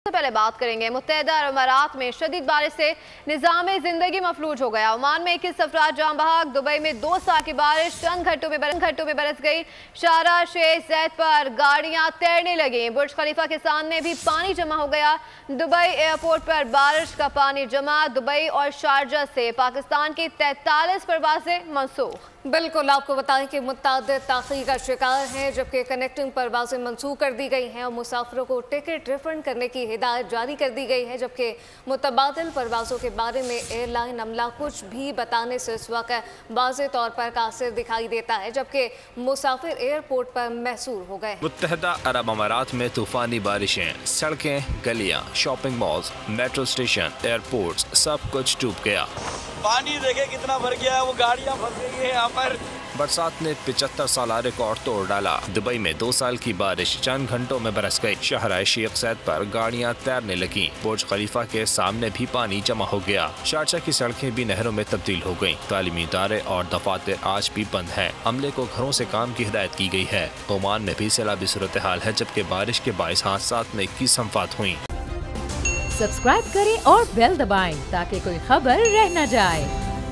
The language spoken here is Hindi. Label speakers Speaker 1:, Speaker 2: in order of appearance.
Speaker 1: सबसे पहले बात करेंगे मुत्तहदा अरब अमारात में शदीद बारिश से निज़ाम जिंदगी मफलूज हो गया। ओमान में 21 अफराद जाँ बहक। दुबई में 2 साल की बारिश चंद घंटों में बरस गई। शारजा शेख ज़ैद पर गाड़ियां तैरने लगी। बुर्ज खलीफा के सामने भी पानी जमा हो गया। दुबई एयरपोर्ट पर बारिश का पानी जमा। दुबई और शारजा से पाकिस्तान की 43 परवाजें मनसूख।
Speaker 2: बिल्कुल, आपको बताएं कि मुतअद्दिद ताख़ीर का शिकार हैं, जबकि कनेक्टिंग परवाजें मनसूख कर दी गई हैं और मुसाफिरों को टिकट रिफंड करने की हिदायत जारी कर दी गई है। जबकि मुतबादिल परवाज़ों के बारे में एयरलाइन अमला कुछ भी बताने से इस वक्त वाज़ेह तौर पर कासिर दिखाई देता है, जबकि मुसाफिर एयरपोर्ट पर महसूर हो गए।
Speaker 3: मुत्तहदा अरब अमारात में तूफानी बारिशें, सड़कें, गलियां, shopping malls, metro station, airports सब कुछ डूब गया।
Speaker 4: पानी देखे कितना भर गया है, वो गाड़ियां फंस गई है यहाँ पर।
Speaker 3: बरसात ने 75 साल रिकॉर्ड तोड़ डाला। दुबई में 2 साल की बारिश चंद घंटों में बरस गई। शारजा शेख ज़ैद पर गाड़ियां तैरने लगीं। बुर्ज खलीफा के सामने भी पानी जमा हो गया। शारजा की सड़कें भी नहरों में तब्दील हो गयी। तालीमी इदारे और दफातर आज भी बंद हैं। अमले को घरों से काम की हिदायत की गई है। ओमान में भी सैलाबी सूरत हाल है, जबकि बारिश के बाइस हादसात में 21 वफ़ात हुई।
Speaker 5: सब्सक्राइब करें और बेल दबाएं ताकि कोई खबर रह न जाए।